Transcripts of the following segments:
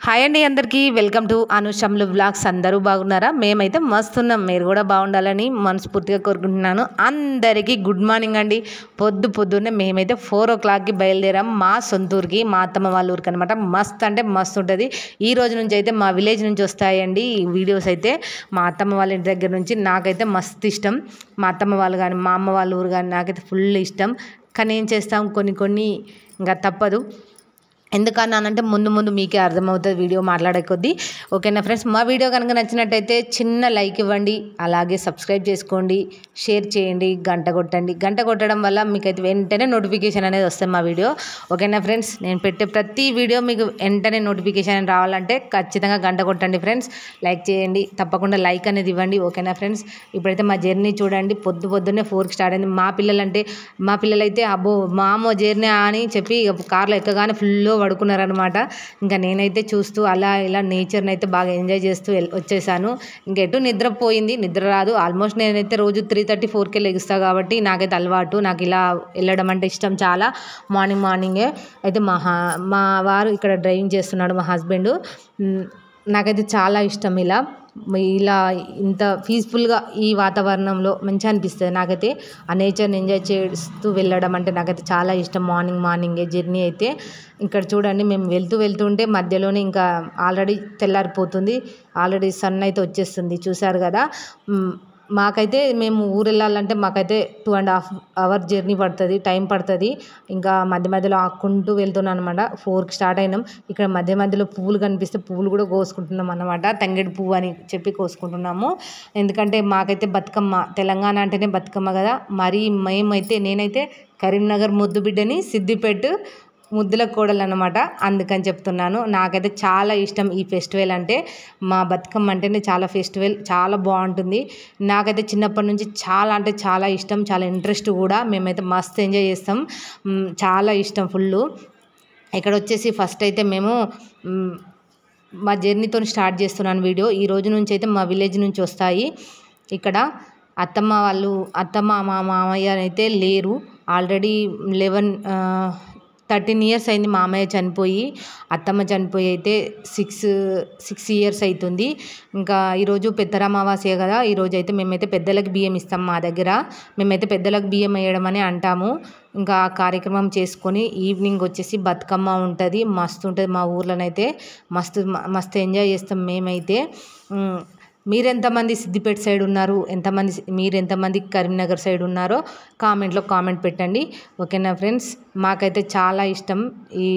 Hi అండి అందరికీ welcome to అనుషమ్లు blogs. అందరూ బాగున్నారా? మేమైతే మస్తున్నాం. మీరు కూడా బాగుండాలని మనస్ఫూర్తిగా కోరుకుంటున్నాను. అందరికీ గుడ్ మార్నింగ్ అండి. పొద్దున్నే మేమైతే 4 o'clockకి బయలుదేరాం మా సొంతూరుకి, మా అత్తమ్మ వాళ్ళ ఊరికి అనమాట. మస్త్ అంటే మస్తు ఉంటుంది. ఈ రోజు నుంచి అయితే మా విలేజ్ నుంచి వస్తాయండి ఈ వీడియోస్ అయితే. మా అత్తమ్మ వాళ్ళ ఇంటి దగ్గర నుంచి నాకైతే మస్తు ఇష్టం. మా అత్తమ్మ వాళ్ళు కానీ మా అమ్మ వాళ్ళ ఊరు కానీ నాకైతే ఫుల్ ఇష్టం. కానీ ఏం చేస్తాం, కొన్ని ఇంకా తప్పదు. ఎందుకన్నానంటే ముందు మీకే అర్థమవుతుంది వీడియో మాట్లాడే కొద్దీ. ఓకేనా ఫ్రెండ్స్, మా వీడియో కనుక నచ్చినట్టయితే చిన్న లైక్ ఇవ్వండి, అలాగే సబ్స్క్రైబ్ చేసుకోండి, షేర్ చేయండి, గంట కొట్టండి. గంట కొట్టడం వల్ల మీకైతే వెంటనే నోటిఫికేషన్ అనేది వస్తుంది మా వీడియో. ఓకేనా ఫ్రెండ్స్, నేను పెట్టే ప్రతి వీడియో మీకు వెంటనే నోటిఫికేషన్ రావాలంటే ఖచ్చితంగా గంట కొట్టండి ఫ్రెండ్స్. లైక్ చేయండి, తప్పకుండా లైక్ అనేది ఇవ్వండి. ఓకేనా ఫ్రెండ్స్, ఇప్పుడైతే మా జర్నీ చూడండి. పొద్దున్నే 4కి స్టార్ట్ అయింది. మా పిల్లలైతే అబ్బో మా అమ్మ జర్నీ అని చెప్పి కార్లో ఎక్కగానే ఫుల్ పడుకున్నారనమాట. ఇంకా నేనైతే చూస్తూ అలా ఇలా నేచర్ని అయితే బాగా ఎంజాయ్ చేస్తూ వచ్చేసాను. ఇంకెటు నిద్ర రాదు. ఆల్మోస్ట్ నేనైతే రోజు 3:30, 4కే లెగుస్తాను కాబట్టి నాకైతే అలవాటు. నాకు ఇలా వెళ్ళడం అంటే ఇష్టం చాలా. మార్నింగే అయితే మా వారు ఇక్కడ డ్రైవింగ్ చేస్తున్నాడు, మా హస్బెండ్. నాకైతే చాలా ఇష్టం ఇలా ఇంత పీస్ఫుల్గా ఈ వాతావరణంలో మంచిగా అనిపిస్తుంది నాకైతే. ఆ నేచర్ని ఎంజాయ్ చేస్తూ వెళ్ళడం అంటే నాకైతే చాలా ఇష్టం. మార్నింగే జర్నీ అయితే. ఇక్కడ చూడండి, మేము వెళ్తుంటే మధ్యలోనే ఇంకా ఆల్రెడీ తెల్లారిపోతుంది. ఆల్రెడీ సన్ అయితే వచ్చేస్తుంది, చూసారు కదా. మాకైతే మేము ఊరు వెళ్ళాలంటే మాకైతే 2.5 hours జర్నీ పడుతుంది, టైం పడుతుంది. ఇంకా మధ్యలో ఆక్కుంటూ వెళ్తున్నాం అనమాట. 4కి స్టార్ట్ అయినాం. ఇక్కడ మధ్యలో పువ్వులు కనిపిస్తే పువ్వులు కూడా కోసుకుంటున్నాం అనమాట. తంగేడు పువ్వు అని చెప్పి కోసుకుంటున్నాము. ఎందుకంటే మాకైతే బతుకమ్మ, తెలంగాణ అంటేనే బతుకమ్మ కదా. మరి నేనైతే కరీంనగర్ ముద్దు బిడ్డని, సిద్దిపేట ముద్దుల కోడలు అనమాట. అందుకని చెప్తున్నాను. నాకైతే చాలా ఇష్టం ఈ ఫెస్టివల్ అంటే. మా బతుకమ్మ అంటేనే చాలా ఫెస్టివల్, చాలా బాగుంటుంది. నాకైతే చిన్నప్పటి నుంచి చాలా అంటే చాలా ఇష్టం, చాలా ఇంట్రెస్ట్ కూడా. మేమైతే మస్తు ఎంజాయ్ చేస్తాం, చాలా ఇష్టం ఫుల్. ఇక్కడ వచ్చేసి ఫస్ట్ అయితే మేము మా జర్నీతో స్టార్ట్ చేస్తున్నాను వీడియో. ఈ రోజు నుంచి అయితే మా విలేజ్ నుంచి వస్తాయి. ఇక్కడ అత్తమ్మ మా మామయ్య అయితే లేరు. ఆల్రెడీ 13 years అయింది మామయ్య చనిపోయి. అత్తమ్మ చనిపోయి అయితే 6 years అవుతుంది. ఇంకా ఈరోజు పెద్దరామావాస్య కదా. ఈరోజు అయితే మేమైతే పెద్దలకు బియ్యం ఇస్తాం. మా దగ్గర మేమైతే పెద్దలకు బియ్యం వేయడం అని అంటాము. ఇంకా ఆ కార్యక్రమం చేసుకొని ఈవినింగ్ వచ్చేసి బతుకమ్మ ఉంటుంది. మస్తు ఉంటుంది మా ఊర్లోనైతే. మస్తు ఎంజాయ్ చేస్తాం మేమైతే. మీరెంతమంది సిద్దిపేట సైడ్ ఉన్నారు, మీరెంతమంది కరీంనగర్ సైడ్ ఉన్నారో కామెంట్లో కామెంట్ పెట్టండి. ఓకేనా ఫ్రెండ్స్, మాకైతే చాలా ఇష్టం ఈ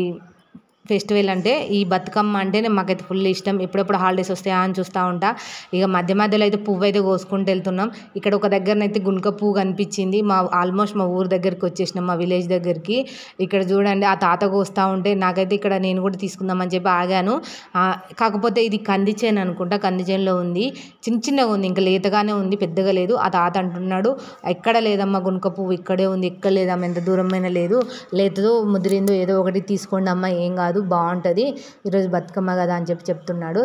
ఫెస్టివల్ అంటే. ఈ బతుకమ్మ అంటేనే మాకైతే ఫుల్ ఇష్టం. ఎప్పుడెప్పుడు హాలిడేస్ వస్తాయా అని చూస్తూ ఉంటా. ఇక మధ్యలో అయితే పువ్వు అయితే కోసుకుంటూ వెళ్తున్నాం. ఇక్కడ ఒక దగ్గరనైతే గునుక పువ్వు కనిపించింది. ఆల్మోస్ట్ మా ఊరు దగ్గరికి వచ్చేసినాం, మా విలేజ్ దగ్గరికి. ఇక్కడ చూడండి, ఆ తాత కోస్తూ ఉంటే నాకైతే ఇక్కడ నేను కూడా తీసుకుందామని చెప్పి ఆగాను. కాకపోతే ఇది కంది చేను అనుకుంటా, కంది చేనులో ఉంది. చిన్నగా ఉంది, ఇంకా లేతగానే ఉంది, పెద్దగా లేదు. ఆ తాత అంటున్నాడు, ఎక్కడ లేదమ్మా గునుక పువ్వు, ఇక్కడే ఉంది, ఎక్కడ లేదమ్మా, ఎంత దూరమైనా లేదు, లేదో ముదిరిందో ఏదో ఒకటి తీసుకోండి అమ్మ, ఏం కాదు, బాగుంటుంది, ఈరోజు బతుకమ్మ కదా అని చెప్తున్నాడు.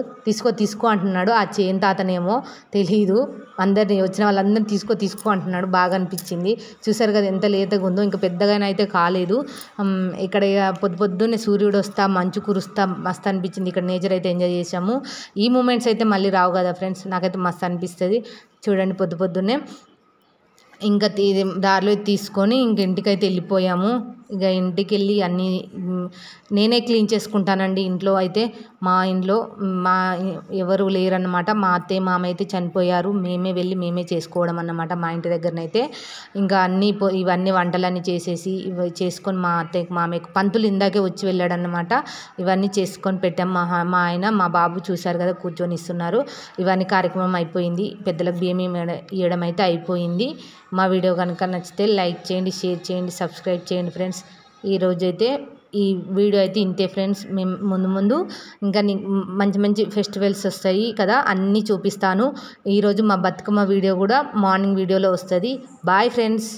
తీసుకో అంటున్నాడు. ఆ చేను తాతనేమో తెలీదు, అందరిని వచ్చిన వాళ్ళందరినీ తీసుకో అంటున్నాడు. బాగా అనిపించింది. చూసారు కదా ఎంత లేతగా ఉందో, ఇంకా పెద్దగానైతే కాలేదు. ఇక్కడ పొద్దున్నే సూర్యుడు వస్తా, మంచు కురుస్తా, మస్తు అనిపించింది. ఇక్కడ నేచర్ అయితే ఎంజాయ్ చేసాము. ఈ మూమెంట్స్ అయితే మళ్ళీ రావు కదా ఫ్రెండ్స్. నాకైతే మస్తు అనిపిస్తుంది. చూడండి, పొద్దున్నే ఇంకా దారిలో తీసుకొని ఇంటికైతే వెళ్ళిపోయాము. ఇక ఇంటికి వెళ్ళి అన్నీ నేనే క్లీన్ చేసుకుంటానండి. ఇంట్లో అయితే మా ఇంట్లో ఎవరు లేరన్నమాట. మా అత్తయ్య మామ అయితే చనిపోయారు. మేమే చేసుకోవడం అన్నమాట మా ఇంటి దగ్గరనైతే. ఇంకా ఇవన్నీ వంటలన్నీ చేసేసి చేసుకొని మా అత్తయ్యకి మామయ్యకి పంతులు ఇందాకే వచ్చి వెళ్ళాడన్నమాట. ఇవన్నీ చేసుకొని పెట్టాం. మా ఆయన మా బాబు చూశారు కదా కూర్చొని ఇస్తున్నారు. ఇవన్నీ కార్యక్రమం అయిపోయింది. పెద్దలకు బియ్యం ఇవ్వడం అయితే అయిపోయింది. మా వీడియో కనుక నచ్చితే లైక్ చేయండి, షేర్ చేయండి, సబ్స్క్రైబ్ చేయండి ఫ్రెండ్స్. ఈరోజైతే ఈ వీడియో అయితే ఇంతే ఫ్రెండ్స్. మేము ముందు ఇంకా మంచి ఫెస్టివల్స్ వస్తాయి కదా, అన్నీ చూపిస్తాను. ఈరోజు మా బతుకమ్మ వీడియో కూడా మార్నింగ్ వీడియోలో వస్తుంది. Boy friends.